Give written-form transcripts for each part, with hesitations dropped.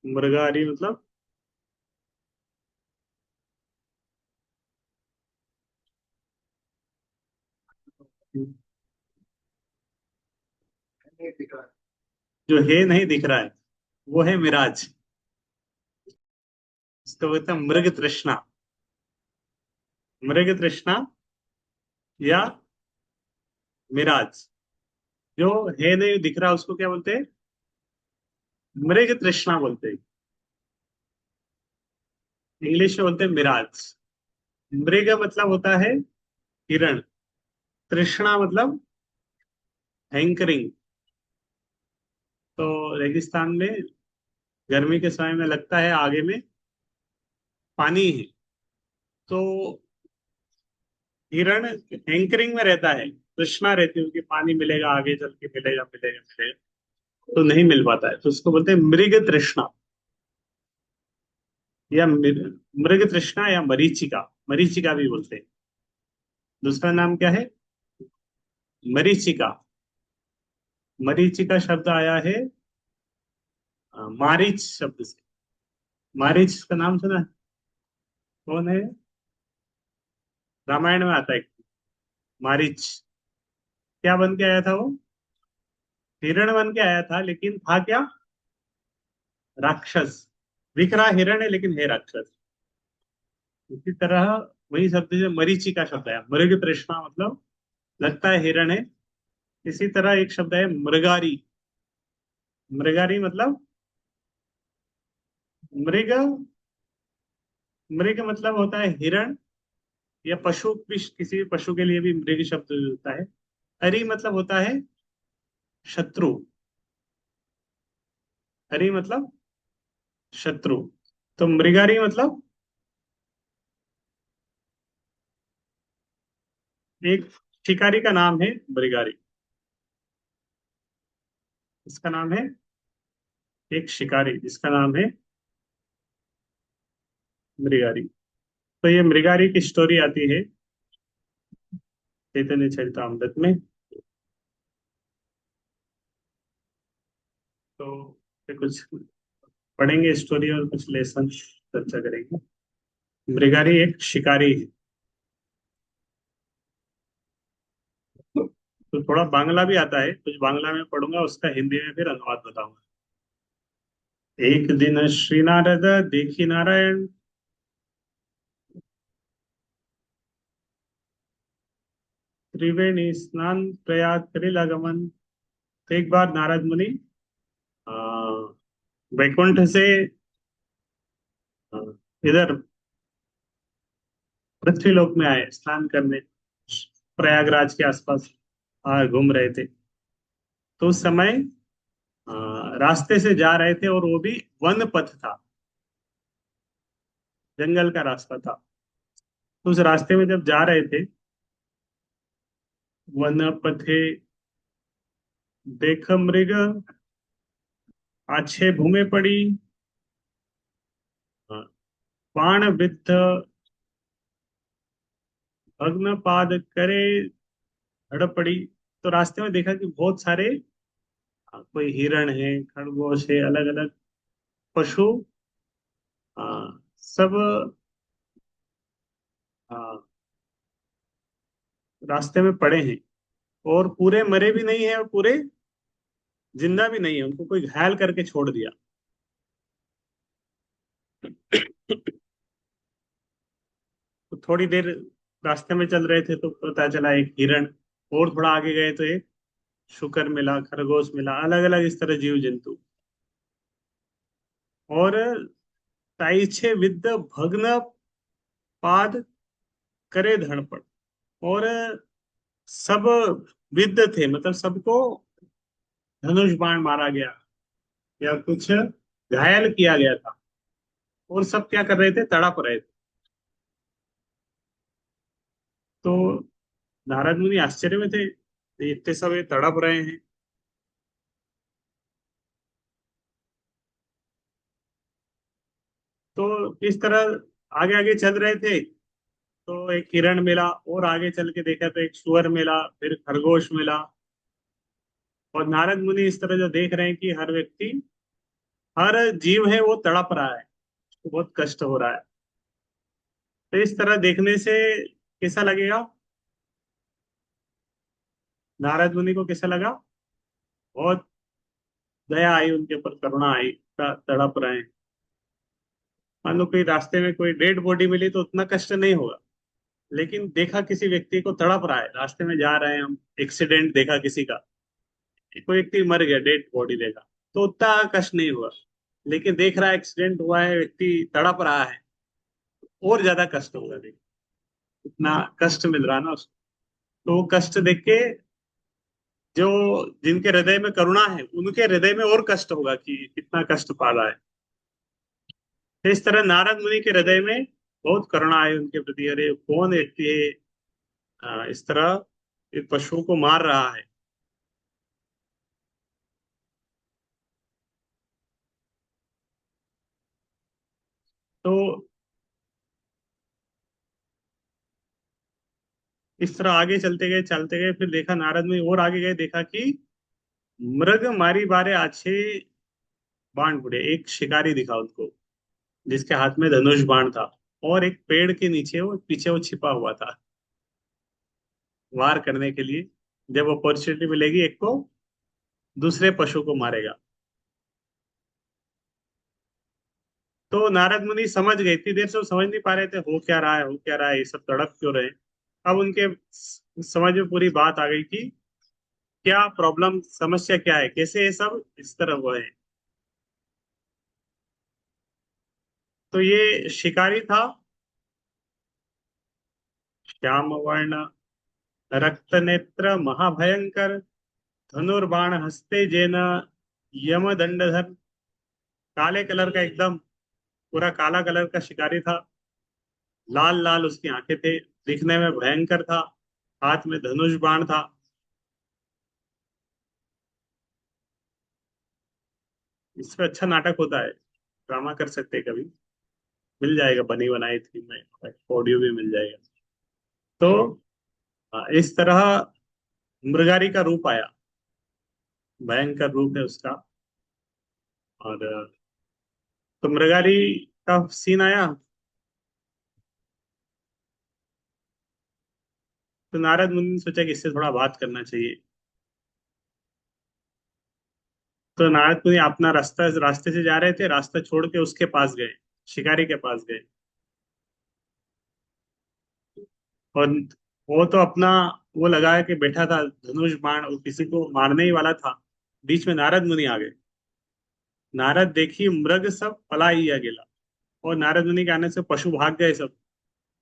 मृगारी मतलब? जो है नहीं दिख रहा है वो है मिराज। इसको बोलते हैं मृग तृष्णा। मृग तृष्णा या मिराज। जो है नहीं दिख रहा उसको क्या बोलते हैं? मृग तृष्णा बोलते हैं। इंग्लिश में बोलते हैं मिराज। मृग मतलब होता है हिरण। तृष्णा मतलब हैंकरिंग। तो रेगिस्तान में गर्मी के समय में लगता है आगे में पानी है, तो हिरण हैंकरिंग में रहता है। तृष्णा रहती है उसकी, पानी मिलेगा आगे चल के, मिलेगा मिलेगा मिलेगा, तो नहीं मिल पाता है, तो उसको बोलते हैं मृग तृष्णा। या मृग तृष्णा या मरीचिका। मरीचिका भी बोलते हैं। दूसरा नाम क्या है? मरीचिका। मरीचिका शब्द आया है मारीच शब्द से। मारीच का नाम सुना है? कौन है? रामायण में आता है मारीच। क्या बन के आया था वो? हिरण बन के आया था, लेकिन था क्या? राक्षस। दिख रहा हिरण है लेकिन है राक्षस। इसी तरह वही शब्द जो मरीचि का शब्द है, मृग तृष्णा मतलब लगता है हिरण है। इसी तरह एक शब्द है मृगारी। मृगारी मतलब मृग। मृग मतलब होता है हिरण, या पशु भी, किसी भी पशु के लिए भी मृग शब्द होता है। अरि मतलब होता है शत्रु। अरि मतलब शत्रु। तो मृगारी मतलब एक शिकारी का नाम है मृगारी। इसका नाम है एक शिकारी जिसका नाम है मृगारी। तो ये मृगारी की स्टोरी आती है चैतन्य चरितामृत में। तो फिर कुछ पढ़ेंगे स्टोरी और कुछ लेसन चर्चा करेंगे। मृगारी एक शिकारी है। तो थोड़ा बांग्ला भी आता है, कुछ बांग्ला में पढ़ूंगा, उसका हिंदी में फिर अनुवाद बताऊंगा। एक दिन श्री नारद देखी नारायण, त्रिवेणी स्नान प्रयाग करिलागमन। तो एक बार नारद मुनि अ, वैकुंठ से अ, इधर पृथ्वीलोक में आए स्नान करने। प्रयागराज के आसपास घूम रहे थे। तो उस समय अ, रास्ते से जा रहे थे, और वो भी वन पथ था, जंगल का रास्ता था। तो उस रास्ते में जब जा रहे थे, वन पथे देख मृग आछे भूमि पड़ी, बाण विद्ध भग्न पाद करे धड़पड़ी। तो रास्ते में देखा कि बहुत सारे कोई हिरण है, खरगोश है, अलग अलग पशु अ, सब अ, रास्ते में पड़े हैं। और पूरे मरे भी नहीं है और पूरे जिंदा भी नहीं है, उनको कोई घायल करके छोड़ दिया। तो थोड़ी देर रास्ते में चल रहे थे तो पता चला एक हिरण, और थोड़ा आगे गए तो एक शुकर मिला, खरगोश मिला, अलग अलग इस तरह जीव जंतु। और ताइछे विद्य भग्न पाद करे धड़पड़। और सब विद्य थे, मतलब सबको धनुष बाण मारा गया या कुछ घायल किया गया था। और सब क्या कर रहे थे? तड़प रहे थे। तो नारद मुनि आश्चर्य में थे, इतने सब ये तड़प रहे हैं। तो इस तरह आगे आगे चल रहे थे, तो एक हिरण मिला, और आगे चल के देखा तो एक सुअर मिला, फिर खरगोश मिला। और नारद मुनि इस तरह जो देख रहे हैं कि हर व्यक्ति हर जीव है वो तड़प रहा है, उसको बहुत कष्ट हो रहा है। तो इस तरह देखने से कैसा लगेगा? नारद मुनि को कैसा लगा? बहुत दया आई उनके ऊपर, करुणा आई, तड़प रहे हैं। मान लो कोई रास्ते में कोई डेड बॉडी मिली तो उतना कष्ट नहीं होगा, लेकिन देखा किसी व्यक्ति को तड़प रहा है, रास्ते में जा रहे हैं हम, एक्सीडेंट देखा किसी का, कोई व्यक्ति मर गया, डेड बॉडी देखा, तो उतना कष्ट नहीं हुआ। लेकिन देख रहा है एक्सीडेंट हुआ है, व्यक्ति तड़प रहा है, और ज्यादा कष्ट होगा। देख, इतना कष्ट मिल रहा है ना उसको, तो वो कष्ट देख के जो जिनके हृदय में करुणा है उनके हृदय में और कष्ट होगा कि कितना कष्ट पा रहा है। तो इस तरह नारद मुनि के हृदय में बहुत करुणा है उनके प्रति। अरे कौन व्यक्ति है इस तरह एक पशुओं को मार रहा है। तो इस तरह आगे चलते गए, फिर देखा नारद मुनि और आगे गए, देखा कि मृग मारी बारे आछे बाण बुड़े, एक शिकारी दिखा उनको, जिसके हाथ में धनुष बाण था, और एक पेड़ के नीचे वो पीछे वो छिपा हुआ था वार करने के लिए। जब अपॉर्चुनिटी मिलेगी एक को, दूसरे पशु को मारेगा। तो नारद मुनि समझ गए, इतनी देर से वो समझ नहीं पा रहे थे हो क्या रहा है, हो क्या रहा है, ये सब तड़प क्यों रहे हैं। अब उनके समझ में पूरी बात आ गई कि क्या प्रॉब्लम, समस्या क्या है, कैसे ये सब इस तरह हुए हैं। तो ये शिकारी था, श्याम वर्ण, रक्त नेत्र, महाभयंकर, धनुर्बाण हस्ते जेन, यम दंडधर। काले कलर का एकदम, पूरा काला कलर का शिकारी था। लाल लाल उसकी आंखें थे, दिखने में भयंकर था। हाथ में धनुष बाण था। इससे अच्छा नाटक होता है, ड्रामा कर सकते हैं कभी, मिल जाएगा बनी बनाई थी में, ऑडियो भी मिल जाएगा। तो इस तरह मृगारी का रूप आया, भयंकर रूप है उसका। और तो मृगारी का सीन आया। तो नारद मुनि ने सोचा कि इससे थोड़ा बात करना चाहिए। तो नारद मुनि अपना रास्ता, रास्ते से जा रहे थे, रास्ता छोड़ के उसके पास गए, शिकारी के पास गए। और वो तो अपना वो लगा के बैठा था धनुष बाण, वो किसी को मारने ही वाला था। बीच में नारद मुनि आ गए। नारद देखी मृग सब पलाइया गेला, और नारद मुनि के आने से पशु भाग गए सब।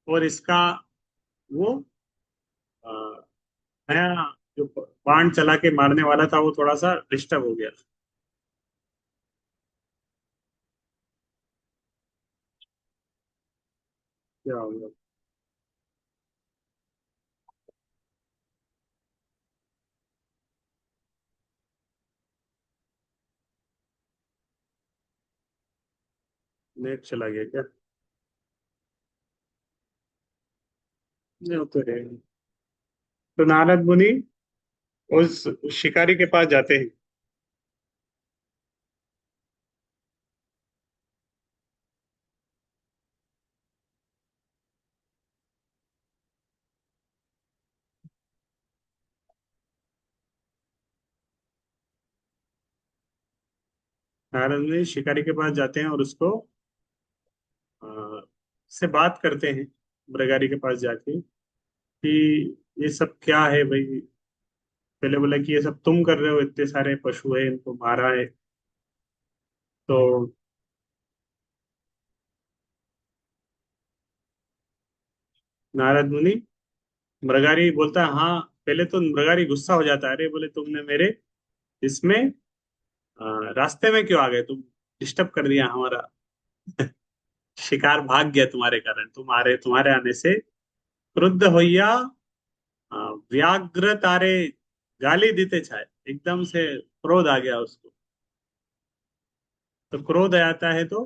और इसका वो अ, नया जो बाण चला के मारने वाला था वो थोड़ा सा डिस्टर्ब हो गया। क्या हो गया? नेट चला गया क्या? नहीं, वो तो है। तो नारद मुनि उस शिकारी के पास जाते हैं। नारद मुनि शिकारी के पास जाते हैं और उसको से बात करते हैं, मृगारी के पास जाके, कि ये सब क्या है भाई। पहले बोला कि ये सब तुम कर रहे हो, इतने सारे पशु है इनको मारा है। तो नारद मुनि, मृगारी बोलता है हाँ। पहले तो मृगारी गुस्सा हो जाता है, अरे बोले तुमने मेरे इसमें रास्ते में क्यों आ गए तुम, डिस्टर्ब कर दिया हमारा। शिकार भाग गया तुम्हारे कारण, तुम्हारे आने से क्रुद्ध होइया व्याघ्र तारे गाली देते छाए। एकदम से क्रोध आ गया उसको। तो क्रोध आता है तो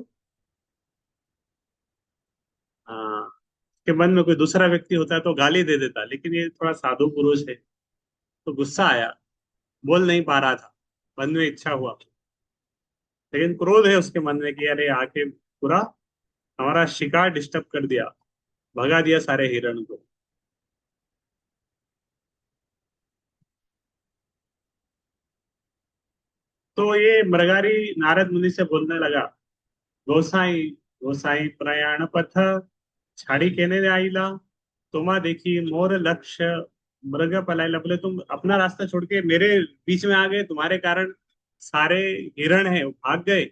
के मन में कोई दूसरा व्यक्ति होता है तो गाली दे देता, लेकिन ये थोड़ा साधु पुरुष है, तो गुस्सा आया, बोल नहीं पा रहा था, मन में इच्छा हुआ। लेकिन क्रोध है उसके मन में कि अरे आके पूरा हमारा शिकार डिस्टर्ब कर दिया, भगा दिया सारे हिरण को। तो ये मृगारी नारद मुनि से बोलने लगा, गोसाई गोसाई प्रयाण पथ छाड़ी केने आईला, तुम्हा देखी मोर लक्ष्य मृग पलायला। बोले तुम अपना रास्ता छोड़ के मेरे बीच में आ गए, तुम्हारे कारण सारे हिरण हैं वो भाग गए,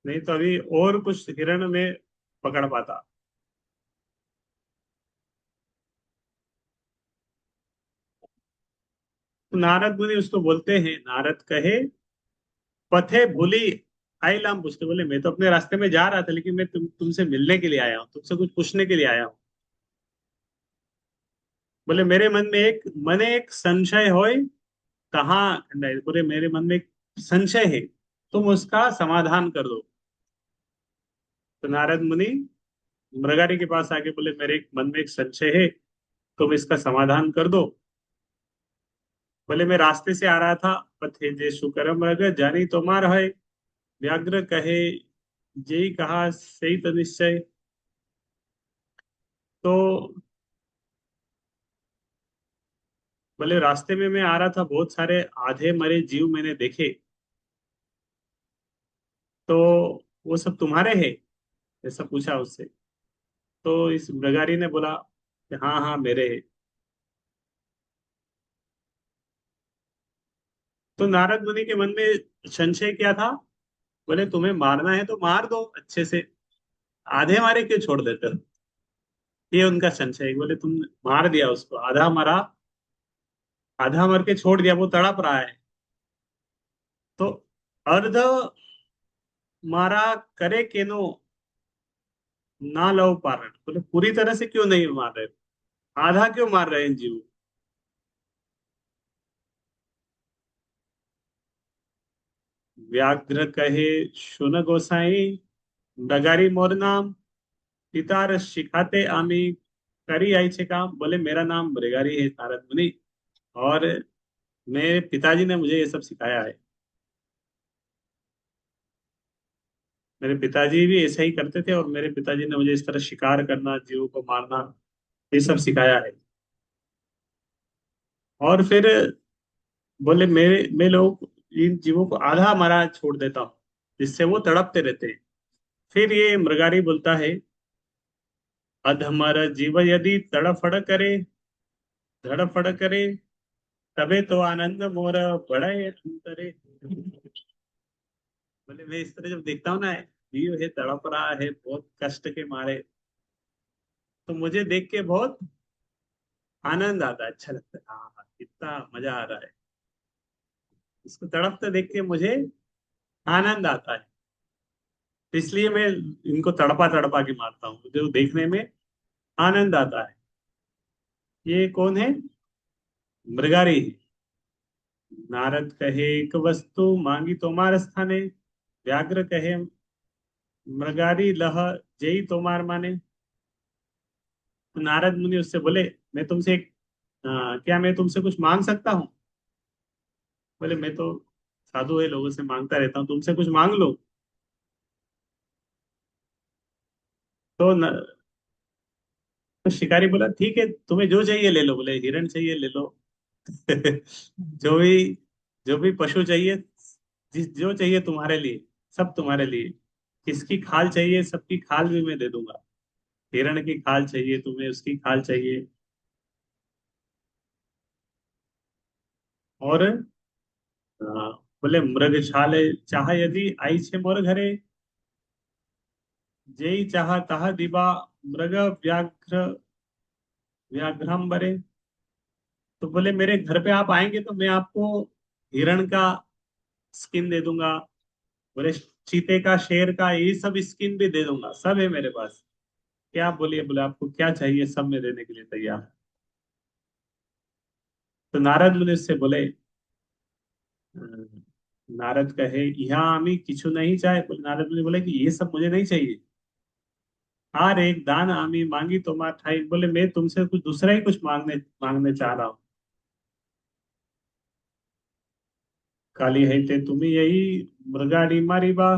नहीं तो अभी और कुछ हिरण में पकड़ पाता। तो नारद मुनि उसको बोलते हैं, नारद कहे पथे भूली आई लाम पूछते। बोले मैं तो अपने रास्ते में जा रहा था, लेकिन मैं तुमसे मिलने के लिए आया हूँ, तुमसे कुछ पूछने के लिए आया हूँ। बोले मेरे मन में एक संशय होय, कहाँ खंडाय। बोले मेरे मन में एक संशय है, तुम उसका समाधान कर दो। तो नारद मुनि मृगारी के पास आके बोले मेरे एक मन में एक संशय है, तुम इसका समाधान कर दो। बोले मैं रास्ते से आ रहा था, पथे जे शुकर मृग जानी तोमार है, व्याघ्र कहे जेई कहा सही तो निश्चय। तो बोले रास्ते में मैं आ रहा था, बहुत सारे आधे मरे जीव मैंने देखे, तो वो सब तुम्हारे हैं? ऐसा पूछा उससे। तो इस मृगारी ने बोला कि हाँ हाँ मेरे हैं। तो नारद मुनि के मन में संशय क्या था? बोले तुम्हें मारना है तो मार दो अच्छे से, आधे मारे क्यों छोड़ देते हो? ये उनका संशय है। बोले तुम मार दिया उसको, आधा मरा, आधा मर के छोड़ दिया, वो तड़प रहा है, तो अर्ध मारा करे केनो ना लव पारण। बोले पूरी तरह से क्यों नहीं मार रहे, आधा क्यों मार रहे हैं जीव? व्याघ्र कहे सुन गोसाई, डगारी मोर नाम, पितार सिखाते आमी करी आई छे काम। बोले मेरा नाम मृगारी है नारद मुनि, और मेरे पिताजी ने मुझे ये सब सिखाया है। मेरे पिताजी भी ऐसा ही करते थे, और मेरे पिताजी ने मुझे इस तरह शिकार करना, जीवों को मारना, ये सब सिखाया है। और फिर बोले मेरे मैं लोग इन जीवों को आधा मरा छोड़ देता हूँ, जिससे वो तड़पते रहते हैं। फिर ये मृगारी बोलता है, अधमर जीव यदि तड़फड़ करे, धड़फड़ करे, तबे तो आनंद मोर बड़े अंतरे। बोले मैं इस तरह जब देखता हूँ ना, जीव है तड़प रहा है बहुत कष्ट के मारे, तो मुझे देख के बहुत आनंद आता है, अच्छा लगता है, हाँ हाँ, कितना मजा आ रहा है, इसको तड़पते देख के मुझे आनंद आता है। तो इसलिए मैं इनको तड़पा तड़पा के मारता हूँ, मुझे वो देखने में आनंद आता है। ये कौन है? मृगारी। नारद कहे एक वस्तु मांगी तोमार स्थाने, व्याघ्र कहे मृगारी लह जई तोमार माने। तो नारद मुनि उससे बोले, मैं तुमसे एक क्या मैं तुमसे कुछ मांग सकता हूँ? बोले मैं तो साधु है, लोगों से मांगता रहता हूँ, तुमसे कुछ मांग लो। तो तो शिकारी बोला ठीक है, तुम्हें जो चाहिए ले लो। बोले हिरण चाहिए ले लो, जो भी जो भी पशु चाहिए, जिस जो चाहिए तुम्हारे लिए, सब तुम्हारे लिए। किसकी खाल चाहिए, सबकी खाल भी मैं दे दूंगा। हिरण की खाल चाहिए तुम्हें, उसकी खाल चाहिए। और बोले मृग छाल चाह यदि आई छे मोर घरे, जेई चाह ताह दिबा मृग व्याघ्र व्याघ्रम। तो बोले मेरे घर पे आप आएंगे तो मैं आपको हिरण का स्किन दे दूंगा, बोले चीते का, शेर का, ये सब स्किन भी दे दूंगा, सब है मेरे पास। क्या आप बोलिए, बोले आपको क्या चाहिए, सब मैं देने के लिए तैयार हूं। तो नारद मुनि उससे बोले, नारद कहे यहाँ आमी किछु नहीं चाहे। बोले नारद मुनि बोले कि ये सब मुझे नहीं चाहिए, हार एक दान आमी मांगी तो मार ठाई। बोले मैं तुमसे कुछ दूसरा ही कुछ मांगने मांगने चाह रहा हूँ। काली है ते तुम्हें यही मृगाड़ी मारी बा,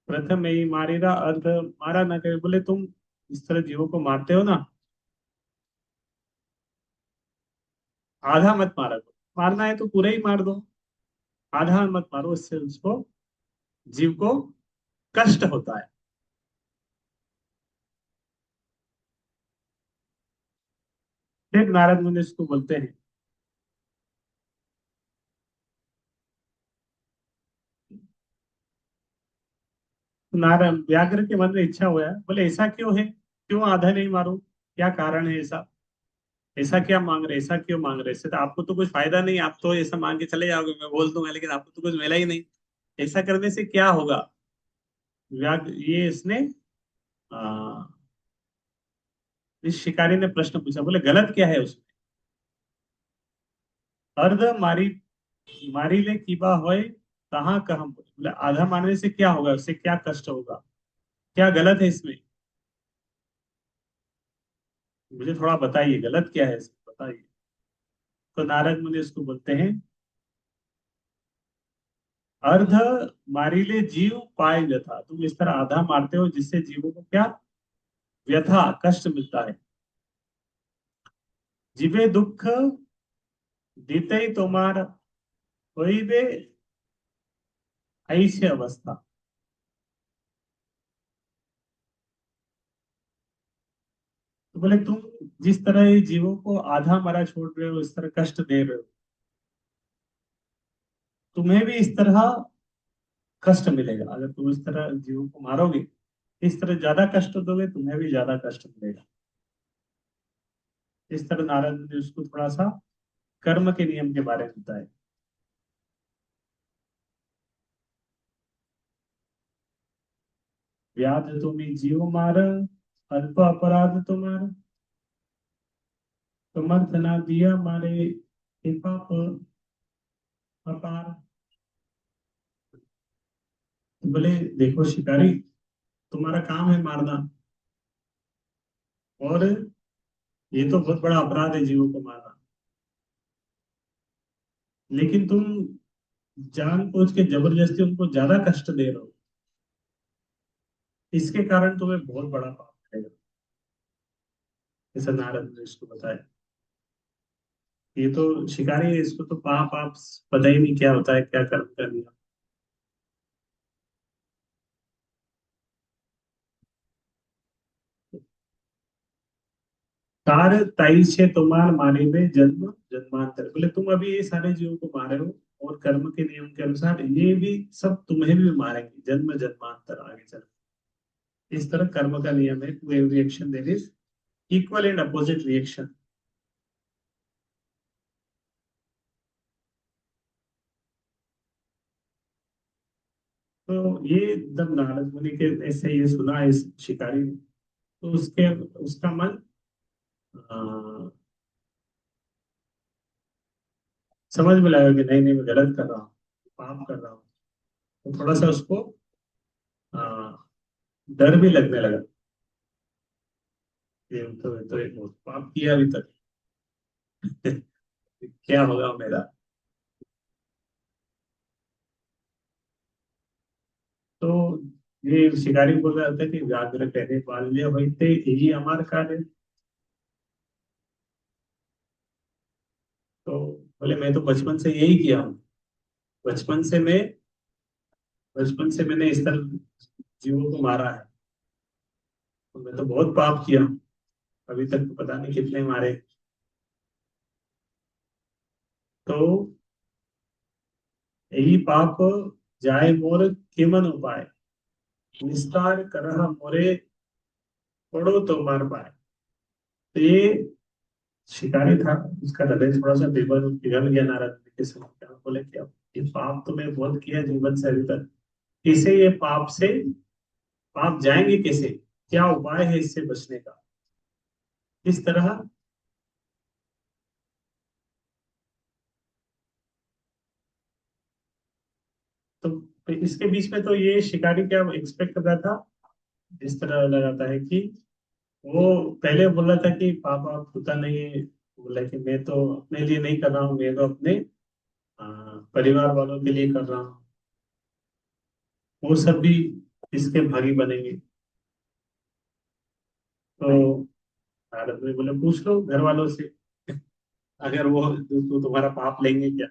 प्रथम यही मारी रा अर्ध मारा ना करे। बोले तुम इस तरह जीवों को मारते हो ना, आधा मत मारा करो, मारना है तो पूरा ही मार दो, आधा मत मारो, इससे उसको जीव को कष्ट होता है। फिर नारद मुनि इसको बोलते हैं, नारायण व्याघ्र के मन में इच्छा हुआ है, बोले ऐसा क्यों है, क्यों आधा नहीं मारूं, क्या कारण है ऐसा, ऐसा क्या मांग रहे, ऐसा क्यों मांग रहे, इससे तो आपको तो कुछ फायदा नहीं, आप तो ऐसा मांग के चले जाओगे, मैं बोल दूंगा, लेकिन आपको तो कुछ मिला ही नहीं, ऐसा करने से क्या होगा। व्याघ्र ये इसने आ, इस शिकारी ने प्रश्न पूछा, बोले गलत क्या है उसमें। अर्ध मारी मारी ले कीबा होए, कहाँ कहाँ, बोले आधा मारने से क्या होगा, उससे क्या कष्ट होगा, क्या गलत है इसमें, मुझे थोड़ा बताइए गलत क्या है इसमें बताइए। तो नारद मुनि उसको बोलते हैं, अर्ध मारिले जीव पाए व्यथा, तुम इस तरह आधा मारते हो जिससे जीवों को क्या व्यथा कष्ट मिलता है। जीवे दुख दीते ही तुम्हार होइबे ऐसी अवस्था। तो बोले तुम जिस तरह ये जीवों को आधा मरा छोड़ रहे हो, इस तरह कष्ट दे रहे हो, तुम्हें भी इस तरह कष्ट मिलेगा, अगर तुम इस तरह जीवों को मारोगे, इस तरह ज्यादा कष्ट दोगे, तुम्हें भी ज्यादा कष्ट मिलेगा। इस तरह नारद ने उसको थोड़ा सा कर्म के नियम के बारे में बताया। व्याध तुम्हें जीव मार, अल्प अपराध तुम्हारा, समर्थ ना दिया मारे, हे पाप अपार। तो बोले देखो शिकारी, तुम्हारा काम है मारना, और ये तो बहुत बड़ा अपराध है जीवों को मारना, लेकिन तुम जानबूझ के जबरदस्ती उनको ज्यादा कष्ट दे रहे हो, इसके कारण तुम्हें बहुत बड़ा पाप मिलेगा। ऐसा नारद ने इसको बताया। ये तो शिकारी है, इसको तो पाप आप पता ही नहीं क्या होता है, क्या कर्म कर लिया। तार ताई से तुम्हार मारे में जन्म जन्मांतर, बोले तुम अभी ये सारे जीवों को मारे हो, और कर्म के नियम के अनुसार ये भी सब तुम्हें भी मारेंगे जन्म जन्मांतर आगे चल। इस तरह कर्म का नियम है, to every action there is equal and opposite reaction. तो ये जब नारद मुनि के ऐसे ये सुना इस शिकारी ने, तो उसके उसका मन अ, समझ में लगा कि नहीं नहीं मैं गलत कर रहा हूँ, पाप कर रहा हूँ। तो थोड़ा सा उसको अ, डर भी लगने लगा, ये तो एक बहुत पाप किया अभी तक, क्या होगा मेरा। तो ये शिकारी बोल रहा था कि व्याघ्र कहने बाल्य होते यही हमार कार्य। तो बोले मैं तो बचपन से यही किया हूँ, बचपन से मैं बचपन से मैंने इस तरह जीवों को मारा है, तो मैं तो बहुत पाप किया हूँ, अभी तक तो पता नहीं कितने मारे। तो यही पाप जाए मोर केमन उपाय, निस्तार करह मोरे पड़ो तो मार पाए। तो ये शिकारी था, उसका हृदय थोड़ा सा पिघल गया नारद मुनि के समय पे। बोले क्या, ये पाप तो मैं बहुत किया जीवन से अभी तक, इसे ये पाप जाएंगे कैसे, क्या उपाय है इससे बचने का। इस तरह तो इसके बीच में तो ये शिकारी क्या एक्सपेक्ट कर रहा था, इस तरह लगाता है कि वो पहले बोल रहा था कि पाप आप होता नहीं है, बोला कि मैं तो अपने लिए नहीं कर रहा हूँ, मैं तो अपने अ, परिवार वालों के लिए कर रहा हूँ, वो सब भी इसके भागी बनेंगे। तो नारद मुनि बोले पूछ लो घर वालों से, अगर वो तो तुम्हारा पाप लेंगे क्या।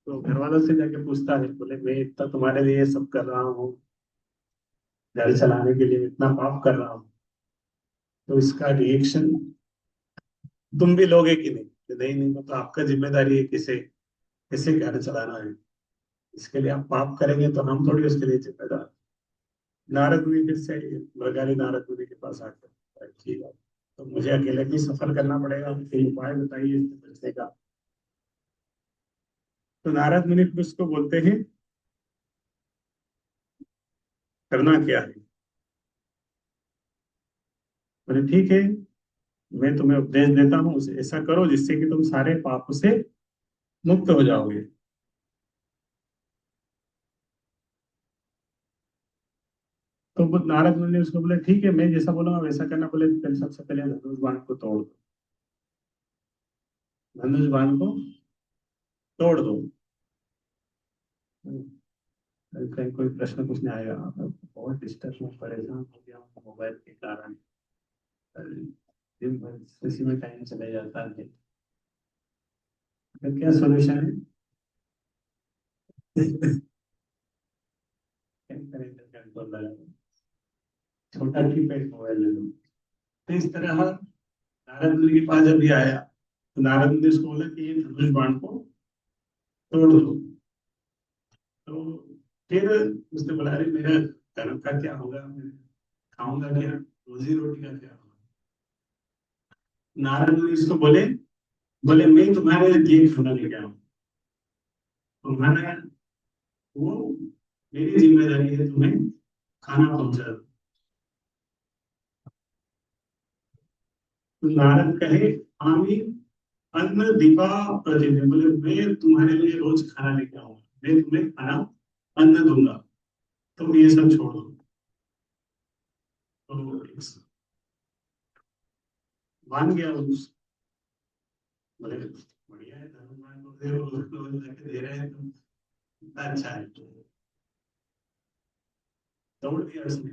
तो घर वालों से जाके पूछता है, बोले मैं इतना तुम्हारे लिए सब कर रहा हूँ, घर चलाने के लिए इतना पाप कर रहा हूँ, तो इसका रिएक्शन तुम भी लोगे कि नहीं। कि नहीं नहीं, मतलब आपका जिम्मेदारी है किसे कैसे घर चलाना है, इसके लिए आप पाप करेंगे तो हम थोड़ी उसके लिए जिम्मेदार। नारद मुनि फिर से बरगारी नारद मुनि के पास आकर, ठीक है तो मुझे अकेले भी सफर करना पड़ेगा, कोई उपाय बताइए इससे बचने का। तो नारद मुनि फिर उसको बोलते हैं, करना क्या है। बोले ठीक है, मैं तुम्हें उपदेश देता हूँ, उसे ऐसा करो जिससे कि तुम सारे पापों से मुक्त हो जाओगे। तो वो नारद मुनि ने उसको बोले ठीक है, मैं जैसा बोलूंगा वैसा करना। बोले पहले सबसे पहले धनुष बाण को तोड़ दो, धनुष बाण को तोड़ दो। कहीं कोई प्रश्न पूछने आएगा, बहुत डिस्टर्ब में परेशान हो गया हूँ मोबाइल के कारण, दिन भर इसी में टाइम चले जाता है, तो क्या सोल्यूशन है। क्या करें, कंट्रोल लगा, छोटा कीपैड मोबाइल ले लो। तो इस तरह नारद मुनि के पास जब ये आया, तो नारद मुनि ने उसको बोला कि ये धनुष बाण को तोड़ दो। तो फिर उसने बोला अरे मेरा धर्म का क्या होगा, मैं खाऊंगा क्या, रोजी रोटी का क्या होगा। नारद मुनि इसको बोले, बोले मैं तुम्हारे लिए खाना लेके आऊँ, तुम्हारा वो मेरी जिम्मेदारी है तुम्हें खाना पहुंचा। तो नारद कहे आमी अन्न दीपा प्रतिदिन, बोले मैं तुम्हारे लिए रोज खाना लेके आऊंगा, मैं तुम्हें खाना अन्न दूंगा, तुम ये सब छोड़ दो। तो मान गया उस, बोले बढ़िया है, धर्म को दे रोज जाके दे रहे हैं तुम, कितना अच्छा है। दौड़ दिया उसने।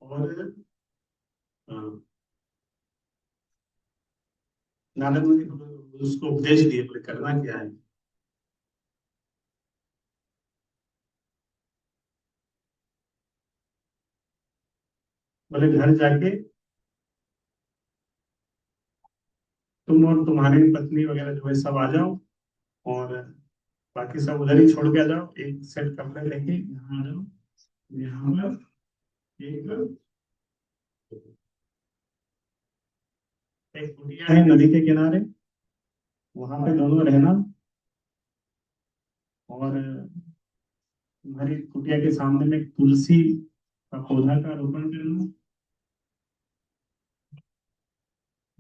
और हाँ, नारद मुनि को उसको उपदेश दिए, बोले करना क्या है। बोले घर जाके तुम और तुम्हारी पत्नी वगैरह जो है सब आ जाओ, और बाकी सब उधर ही छोड़ के आ जाओ, एक सेट कपड़े लेके यहाँ आ जाओ। यहाँ पर एक एक कुटिया है नदी के किनारे, वहां पे दोनों रहना, और तुम्हारी कुटिया के सामने में तुलसी का पौधा का रोपण करना,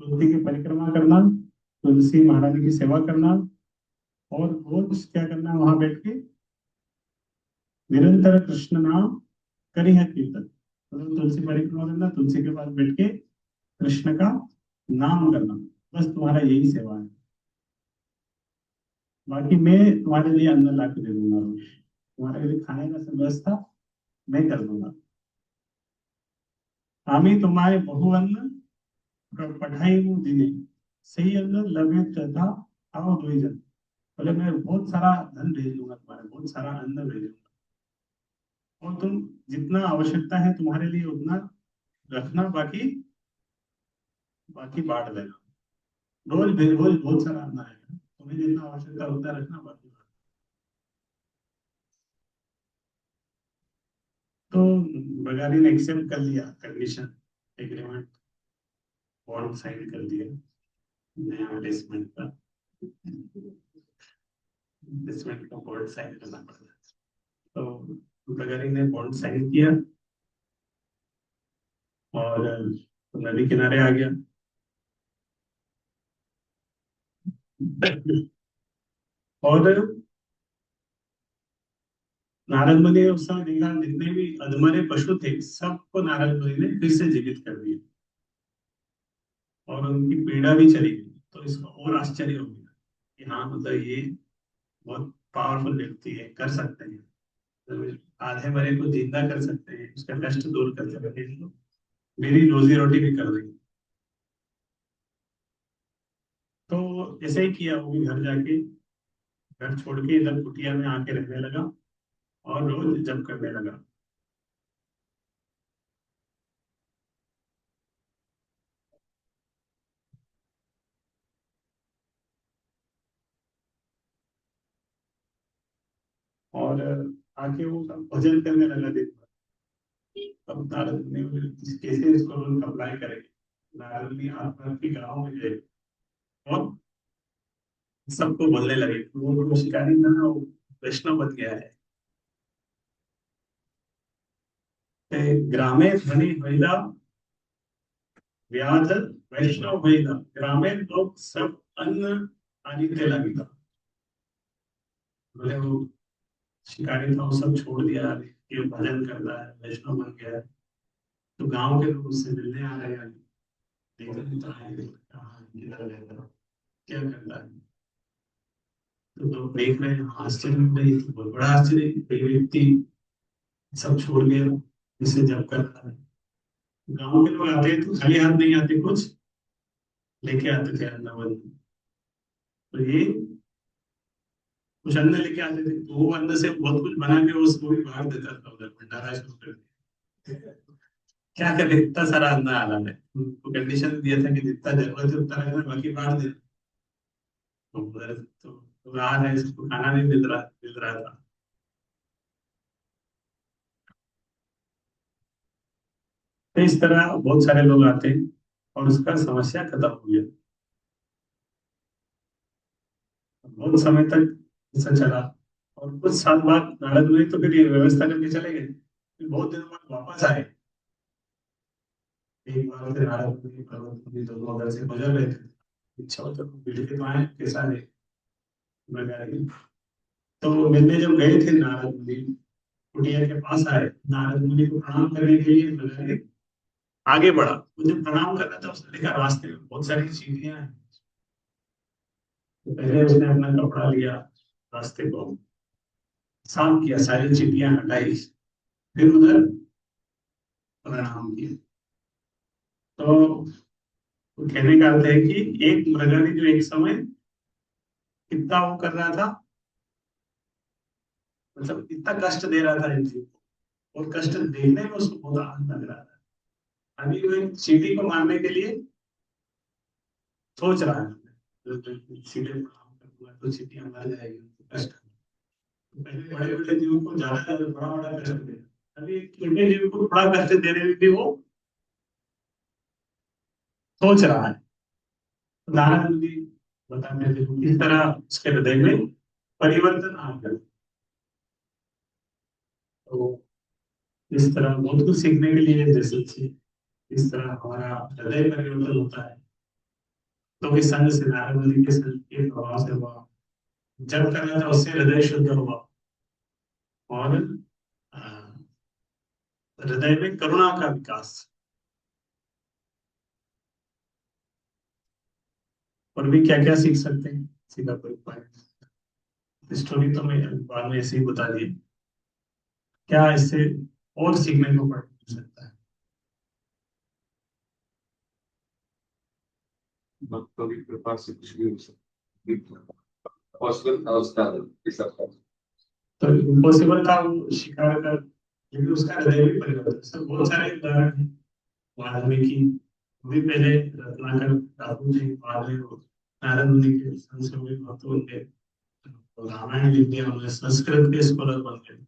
तुलसी की परिक्रमा करना, तुलसी महारानी की सेवा करना, और रोज क्या करना वहां बैठ के निरंतर कृष्ण नाम करिह कीर्तन, मतलब तुलसी परिक्रमा करना, तुलसी के पास बैठ के कृष्ण का नाम करना, बस तुम्हारा यही सेवा है। बाकी मैं तुम्हारे लिए अन्न ला के दे दूंगा रोज, तुम्हारे लिए खाने का सब व्यवस्था मैं कर दूंगा। आमी तुम्हारे बहुअन्न पढ़ाई वो दिने, सही अन्न लगे तथा आओ दो जन। बोले मैं बहुत सारा धन भेज दूंगा, तुम्हारे बहुत सारा अन्न भेज दूंगा, और तुम जितना आवश्यकता है तुम्हारे लिए उतना रखना, बाकी बाकी बांट देना। रोज बहुत सारा अन्न आएगा, तुम्हें जितना आवश्यकता है उतना रखना, बाकी बांट। तो बगारी ने एक्सेप्ट कर लिया कंडीशन, एग्रीमेंट, बॉन्ड साइन कर दिया, नया इन्वेस्टमेंट का, इन्वेस्टमेंट का बॉन्ड साइन करना पड़ता है। तो बगारी ने बॉन्ड साइन किया, और नदी किनारे आ गया। और नारद मुनि ने उस समय देखा जितने भी अधमरे पशु थे सबको नारद मुनि ने फिर से जीवित कर दिया। और उनकी पीड़ा भी चली गई। तो इसका और आश्चर्य हो गया कि हाँ मतलब ये बहुत पावरफुल व्यक्ति है, कर सकते हैं, तो आधे मरे को जिंदा कर सकते हैं, उसका कष्ट दूर कर सकते हैं, मेरी रोजी रोटी भी कर देंगे। तो ऐसे ही किया, वो भी घर जाके, घर छोड़ के इधर कुटिया में आके रहने लगा और रोज जप करने लगा। और आके वो भजन करने लगा दिन भर। अब नारद ने बोले, कैसे इसको रोज अप्लाई करेंगे?" नारद ने आपकी गाँव में गए और सबको बोलने लगे, वो शिकारी था ना, वो वैष्णव बन गया है। ते ग्रामे धनी महिला व्याध वैष्णव महिला, ग्रामीण लोग सब अन्न आदित्य लगी था। बोले वो शिकारी था, वो सब छोड़ दिया, ये भजन कर रहा है, वैष्णव बन गया है। तो गांव के लोग उससे मिलने आ रहे हैं, देखने तो आए, कहाँ किधर रहता है, क्या करता है। तो लोग देख रहे हैं, आश्चर्य में नहीं, तो बहुत बड़ा आश्चर्य, कोई व्यक्ति सब छोड़ गया, इसे जब कर रहा है। गांव के लोग आते तो खाली हाथ नहीं आते, कुछ लेके आते थे अन्न वन्न। तो ये कुछ अन्न लेके आते थे, तो वो अन्न से बहुत कुछ बना के उसको भी बांट देता था, उधर भंडारा शुरू कर दिया। क्या करे, इतना सारा अन्न आ रहा है, उनको कंडीशन दिया था कि जितना जरूरत है उतना रखना, बाकी बांट दे। तो उधर तो आ रहा है, इसको खाना नहीं मिल रहा था। तो इस तरह बहुत सारे लोग आते हैं और उसका समस्या खत्म हो गया। बहुत समय तक ऐसा चला, और कुछ साल बाद नारद मुनि तो फिर ये व्यवस्था करके चले गए, फिर बहुत दिनों बाद वापस आए। एक बार फिर नारद मुनि पर्वत मुनि दोनों उधर से गुजर रहे थे, इच्छा हो तो मिल के तो आए, कैसा है वगैरह। तो मिलने जब गए थे नारद मुनि, कुटिया के पास आए, नारद मुनि को प्रणाम करने के लिए मैंने आगे बढ़ा, मुझे प्रणाम करना था, उसने देखा रास्ते में बहुत सारी चींटियां हैं। तो पहले उसने अपना कपड़ा लिया, रास्ते को साफ किया, सारी चींटियां हटाई, फिर उधर प्रणाम किया। तो वो कहने का अर्थ है कि एक मृगणी जो एक समय कितना वो कर रहा था, मतलब इतना कष्ट दे रहा था इन जीव को, और कष्ट देखने में उसको बहुत आनंद लग रहा था। अभी वो एक चींटी को मारने के लिए सोच रहा है, सीधे प्रणाम करूंगा तो चींटियां मर जाएगी, तो कष्ट। पहले बड़े बड़े जीवों को ज्यादा बड़ा बड़ा कष्ट दे, अभी एक छोटे जीव को थोड़ा कष्ट देने में भी वो सोच रहा है। तो नारद मुनि बताते थे कि इस तरह उसके हृदय में परिवर्तन आ गया। तो इस तरह बहुत कुछ सीखने के लिए है, जैसे कि इस तरह हमारा हृदय परिवर्तन होता है। तो इस संग से नारद मुनि के संग के प्रभाव से हुआ, जब करना था उससे हृदय शुद्ध हुआ, और अ, हृदय में करुणा का विकास। और भी क्या क्या सीख सकते हैं, सीधा कोई पॉइंट, स्टोरी तो मैं बाद में ऐसे ही बता दी, क्या इससे और सीखने को पड़ सकता है। भक्तों की कृपा से कुछ भी हो सकता है, पॉसिबल था उसका ऐसा था। तो इम्पॉसिबल था वो शिकार कर, लेकिन उसका हृदय भी परिवर्तन, सब बहुत सारे उदाहरण हैं। वाल्मीकि भी पहले रत्नाकर टापू थे, बाद में वो नारद मुनि के संग से हुए भक्त बन गए, तो रामायण लिख दिया उन्होंने, संस्कृत के स्कॉलर बन गए।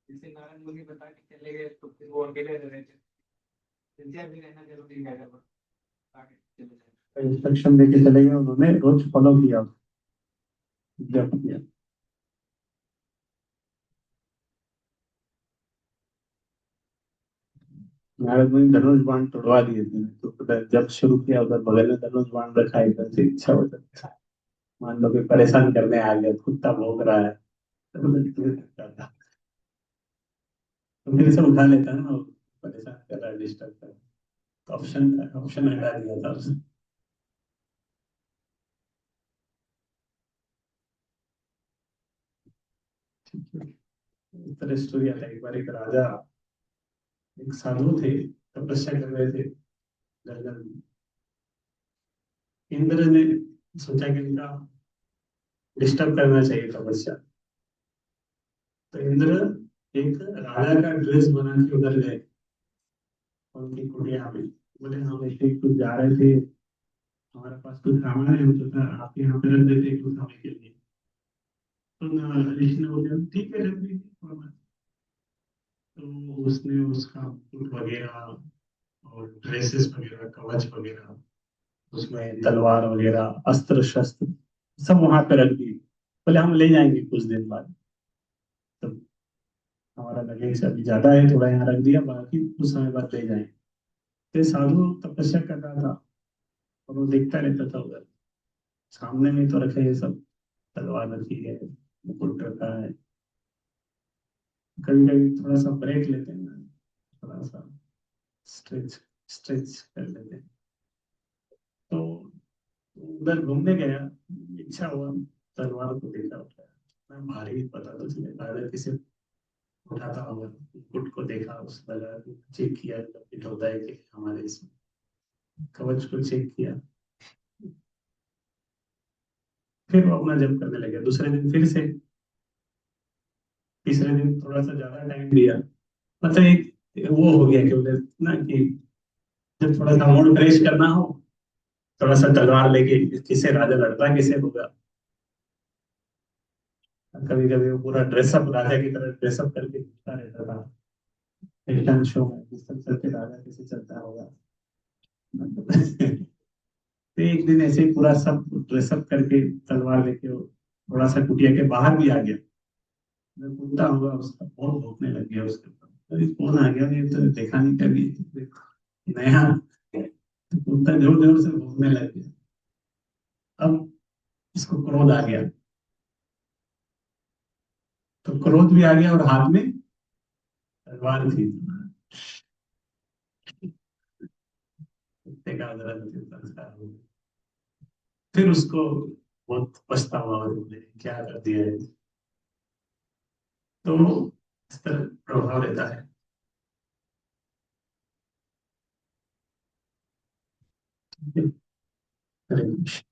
जैसे नारायण मुनि बता के चले गए तो फिर वो अकेले रह रहे थे, विद्या भी रहना जरूरी है अगर आगे चले जाए। इंस्ट्रक्शन देके चले गए, उन्होंने रोज फॉलो किया, जब किया। नारद मुनि धनुष बाण तोड़वा दिए थे, तो उधर जब शुरू किया, उधर बगल में धनुष बाण रखा है, इधर से इच्छा हो सकता है, मान लो कि परेशान करने आ गया, कुत्ता भौंक रहा है, तो मैं तुम्हें थकता था, तो फिर से उठा लेता ना, और परेशान कर रहा है, डिस्टर्ब कर रहा है। तो ऑप्शन हटा दिया था उसने। ठीक है। इस तरह स्टोरी आता है। एक बार एक राजा, एक साधु थे, तपस्या कर रहे थे जंगल में। इंद्र ने सोचा कि इनका डिस्टर्ब करना चाहिए तपस्या। तो इंद्र एक राजा का ड्रेस बना के उधर गए उनकी कुटिया में। बोले हम ऐसे कुछ जा रहे थे, हमारे पास कुछ सामान है, हम सोचा आप यहाँ पे रख देते कुछ समय के लिए। तो ऋषि ने बोले ठीक है, रख दीजिए कोई बात नहीं। तो उसने उसका मुकुट वगैरह और ड्रेसेस वगैरह, कवच वगैरह, उसमें तलवार वगैरह, अस्त्र शस्त्र सब वहां पे रख दिए। बोले हम ले जाएंगे कुछ दिन बाद, तो हमारा लगेज अभी ज्यादा है, थोड़ा यहाँ रख दिया, बाकी कुछ समय बाद ले जाएंगे। तो ये साधु तपस्या कर रहा था और वो देखता रहता था उधर। सामने में तो रखे ये सब, तलवार रखी है, मुकुट रखा है। कभी कभी थोड़ा सा ब्रेक लेते हैं ना, थोड़ा सा स्ट्रेच स्ट्रेच कर लेते हैं। तो उधर घूमने गया, इच्छा हुआ, तलवार को देखा, उठाया, मैं भारी पता तो चले, अगर किसी उठाता होगा। मुकुट को देखा, उस लगा, चेक किया, फिट होता है कि हमारे इसमें, कवच को चेक किया। फिर वो अपना जब करने लगे। दूसरे दिन फिर से, तीसरे दिन थोड़ा सा ज्यादा टाइम दिया। मतलब एक वो हो गया कि बोले ना कि जब थोड़ा सा मूड फ्रेश करना हो, थोड़ा सा तलवार लेके किसे राजा लड़ता किसे होगा। कभी कभी वो पूरा ड्रेसअप राजा की तरह ड्रेसअप करके घूमता रहता था फैशन शो में, किस तरह से राजा कैसे चलता होगा। तो एक दिन ऐसे ही पूरा सब ड्रेसअप करके तलवार लेके वो थोड़ा सा कुटिया के बाहर भी आ गया। मैं कूदता हुआ उसका बहुत भौंकने लग गया उसके ऊपर। अरे कौन आ गया, ये तो देखा नहीं कभी, नया। तो कूदता जोर जोर से भौंकने लग गया। अब इसको क्रोध आ गया, तो क्रोध भी आ गया और हाथ में तलवार थी। कुत्ते का अदरक संस्कार हो गया। फिर उसको बहुत पछतावा और बोले क्या कर दिया है। तो इस तरह प्रभाव रहता है। हरे कृष्ण।